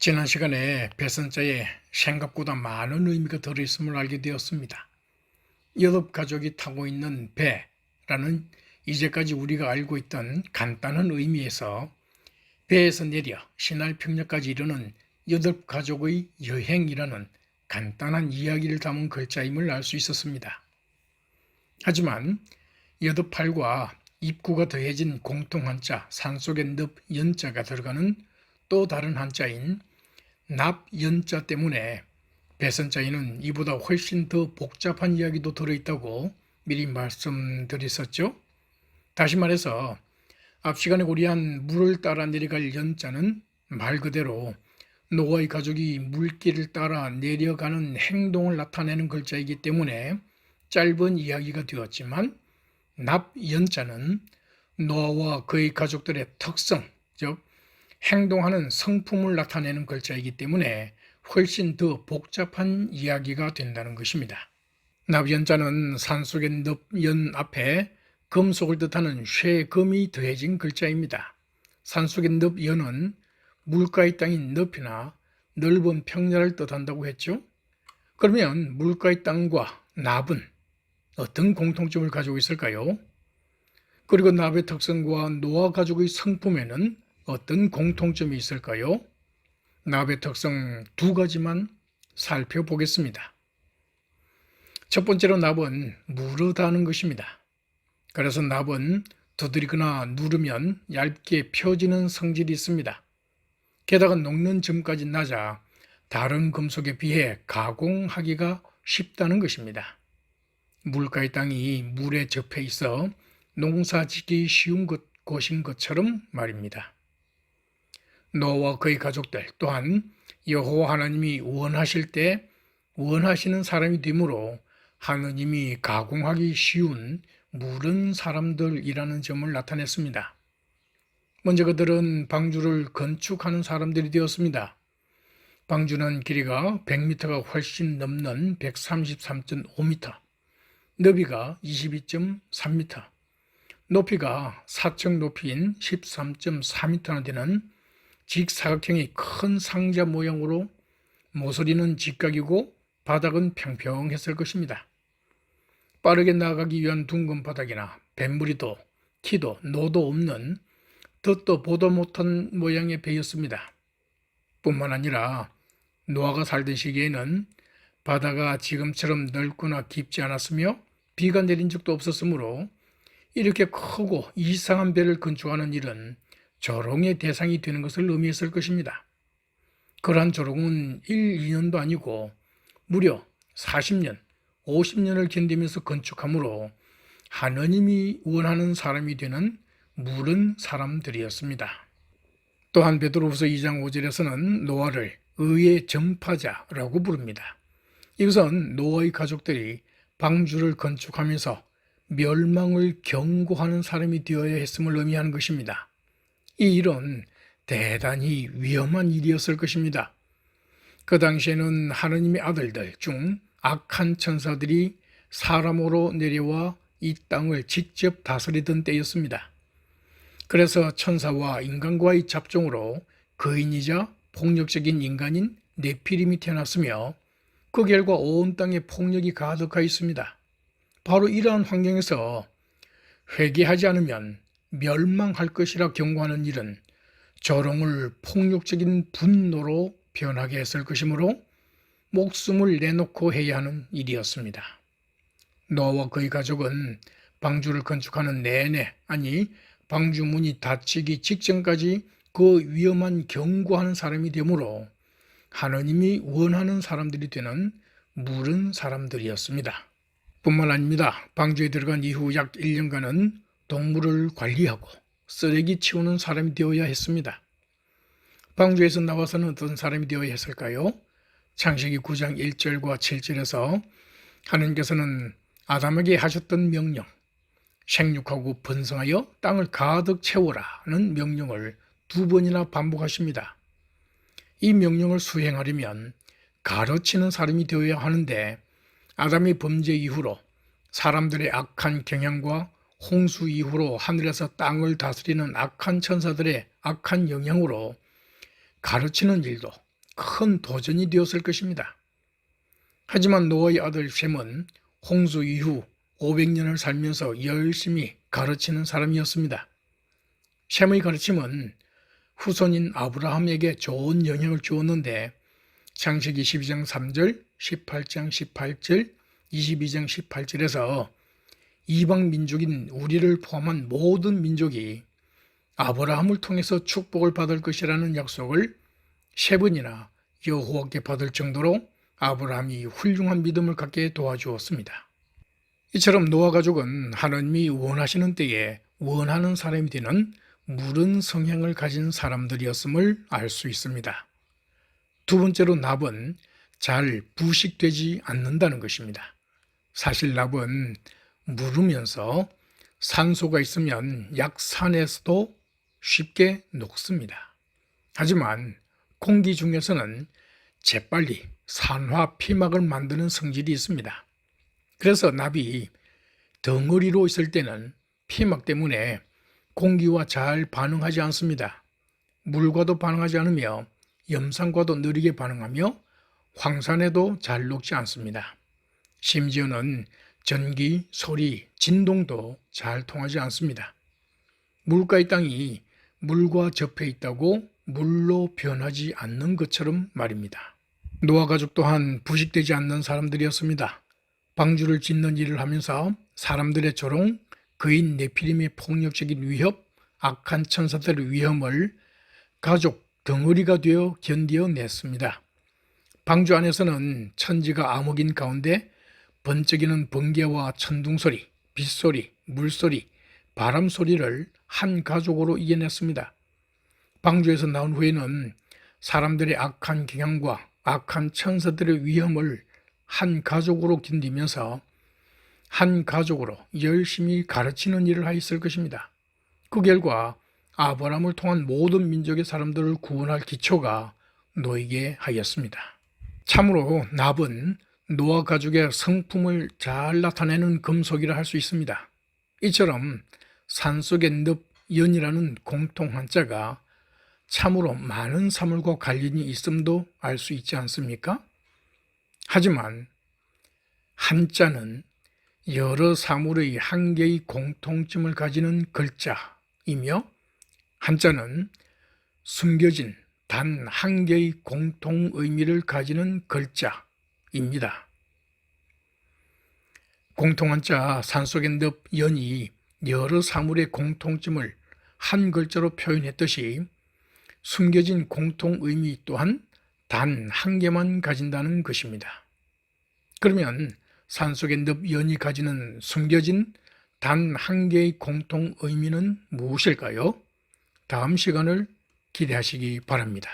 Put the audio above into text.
지난 시간에 배선자에 생각보다 많은 의미가 들어있음을 알게 되었습니다. 여덟 가족이 타고 있는 배라는 이제까지 우리가 알고 있던 간단한 의미에서 배에서 내려 신할 평야까지 이르는 여덟 가족의 여행이라는 간단한 이야기를 담은 글자임을 알 수 있었습니다. 하지만 여덟팔과 입구가 더해진 공통 한자 산속에 늪 연자가 들어가는 또 다른 한자인 납연자 때문에 배선자에는 이보다 훨씬 더 복잡한 이야기도 들어있다고 미리 말씀드렸었죠. 다시 말해서 앞 시간에 고려한 물을 따라 내려갈 연자는 말 그대로 노아의 가족이 물길을 따라 내려가는 행동을 나타내는 글자이기 때문에 짧은 이야기가 되었지만 납연자는 노아와 그의 가족들의 특성, 즉 행동하는 성품을 나타내는 글자이기 때문에 훨씬 더 복잡한 이야기가 된다는 것입니다. 납연자는 산속의 늪연 앞에 금속을 뜻하는 쇠금이 더해진 글자입니다. 산속의 늪연은 물가의 땅인 늪이나 넓은 평야를 뜻한다고 했죠. 그러면 물가의 땅과 납은 어떤 공통점을 가지고 있을까요? 그리고 납의 특성과 노아 가족의 성품에는 어떤 공통점이 있을까요? 납의 특성 두 가지만 살펴보겠습니다. 첫 번째로 납은 무르다는 것입니다. 그래서 납은 두드리거나 누르면 얇게 펴지는 성질이 있습니다. 게다가 녹는 점까지 낮아 다른 금속에 비해 가공하기가 쉽다는 것입니다. 물가의 땅이 물에 접해 있어 농사짓기 쉬운 곳인 것처럼 말입니다. 노아와 그의 가족들 또한 여호와 하나님이 원하실 때 원하시는 사람이 되므로 하느님이 가공하기 쉬운 무른 사람들이라는 점을 나타냈습니다. 먼저 그들은 방주를 건축하는 사람들이 되었습니다. 방주는 길이가 100m가 훨씬 넘는 133.5m, 너비가 22.3m, 높이가 4층 높이인 13.4m나 되는 직사각형의 큰 상자 모양으로 모서리는 직각이고 바닥은 평평했을 것입니다. 빠르게 나아가기 위한 둥근 바닥이나 뱃무리도 키도 노도 없는 듣도 보도 못한 모양의 배였습니다. 뿐만 아니라 노아가 살던 시기에는 바다가 지금처럼 넓거나 깊지 않았으며 비가 내린 적도 없었으므로 이렇게 크고 이상한 배를 건축하는 일은 조롱의 대상이 되는 것을 의미했을 것입니다. 그러한 조롱은 1, 2년도 아니고 무려 40년, 50년을 견디면서 건축하므로 하느님이 원하는 사람이 되는 무른 사람들이었습니다. 또한 베드로후서 2장 5절에서는 노아를 의의 전파자라고 부릅니다. 이것은 노아의 가족들이 방주를 건축하면서 멸망을 경고하는 사람이 되어야 했음을 의미하는 것입니다. 이 일은 대단히 위험한 일이었을 것입니다. 그 당시에는 하느님의 아들들 중 악한 천사들이 사람으로 내려와 이 땅을 직접 다스리던 때였습니다. 그래서 천사와 인간과의 잡종으로 거인이자 폭력적인 인간인 네피림이 태어났으며 그 결과 온 땅에 폭력이 가득하 있습니다. 바로 이러한 환경에서 회개하지 않으면 멸망할 것이라 경고하는 일은 조롱을 폭력적인 분노로 변하게 했을 것이므로 목숨을 내놓고 해야 하는 일이었습니다. 노아와 그의 가족은 방주를 건축하는 내내, 아니 방주 문이 닫히기 직전까지 그 위험한 경고하는 사람이 되므로 하느님이 원하는 사람들이 되는 무른 사람들이었습니다. 뿐만 아닙니다. 방주에 들어간 이후 약 1년간은 동물을 관리하고 쓰레기 치우는 사람이 되어야 했습니다. 방주에서 나와서는 어떤 사람이 되어야 했을까요? 창세기 9장 1절과 7절에서 하느님께서는 아담에게 하셨던 명령, 생육하고 번성하여 땅을 가득 채워라는 명령을 2번이나 반복하십니다. 이 명령을 수행하려면 가르치는 사람이 되어야 하는데 아담의 범죄 이후로 사람들의 악한 경향과 홍수 이후로 하늘에서 땅을 다스리는 악한 천사들의 악한 영향으로 가르치는 일도 큰 도전이 되었을 것입니다. 하지만 노아의 아들 셈은 홍수 이후 500년을 살면서 열심히 가르치는 사람이었습니다. 셈의 가르침은 후손인 아브라함에게 좋은 영향을 주었는데 창세기 12장 3절, 18장 18절, 22장 18절에서 이방 민족인 우리를 포함한 모든 민족이 아브라함을 통해서 축복을 받을 것이라는 약속을 세 번이나 여호와께 받을 정도로 아브라함이 훌륭한 믿음을 갖게 도와주었습니다. 이처럼 노아 가족은 하나님이 원하시는 때에 원하는 사람이 되는 무른 성향을 가진 사람들이었음을 알 수 있습니다. 두 번째로 납은 잘 부식되지 않는다는 것입니다. 사실 납은 무르면서 산소가 있으면 약산에서도 쉽게 녹습니다. 하지만 공기 중에서는 재빨리 산화 피막을 만드는 성질이 있습니다. 그래서 납이 덩어리로 있을 때는 피막 때문에 공기와 잘 반응하지 않습니다. 물과도 반응하지 않으며 염산과도 느리게 반응하며 황산에도 잘 녹지 않습니다. 심지어는 전기, 소리, 진동도 잘 통하지 않습니다. 물가의 땅이 물과 접해 있다고 물로 변하지 않는 것처럼 말입니다. 노아 가족 또한 부식되지 않는 사람들이었습니다. 방주를 짓는 일을 하면서 사람들의 조롱, 그인 네피림의 폭력적인 위협, 악한 천사들의 위험을 가족 덩어리가 되어 견디어냈습니다. 방주 안에서는 천지가 암흑인 가운데 번쩍이는 번개와 천둥소리, 빗소리, 물소리, 바람소리를 한 가족으로 이겨냈습니다. 방주에서 나온 후에는 사람들의 악한 경향과 악한 천사들의 위험을 한 가족으로 견디면서 한 가족으로 열심히 가르치는 일을 하였을 것입니다. 그 결과 아브라함을 통한 모든 민족의 사람들을 구원할 기초가 놓이게 하였습니다. 참으로 납은 노아 가족의 성품을 잘 나타내는 금속이라 할 수 있습니다. 이처럼 산속의 늪, 연이라는 공통 한자가 참으로 많은 사물과 관련이 있음도 알 수 있지 않습니까? 하지만 한자는 여러 사물의 한 개의 공통점을 가지는 글자이며 한자는 숨겨진 단 한 개의 공통 의미를 가지는 글자입니다. 공통한자 산속의 늪, 연이 여러 사물의 공통점을 한 글자로 표현했듯이 숨겨진 공통 의미 또한 단 한 개만 가진다는 것입니다. 그러면 산속의 늪, 연이 가지는 숨겨진 단 한 개의 공통 의미는 무엇일까요? 다음 시간을 기대하시기 바랍니다.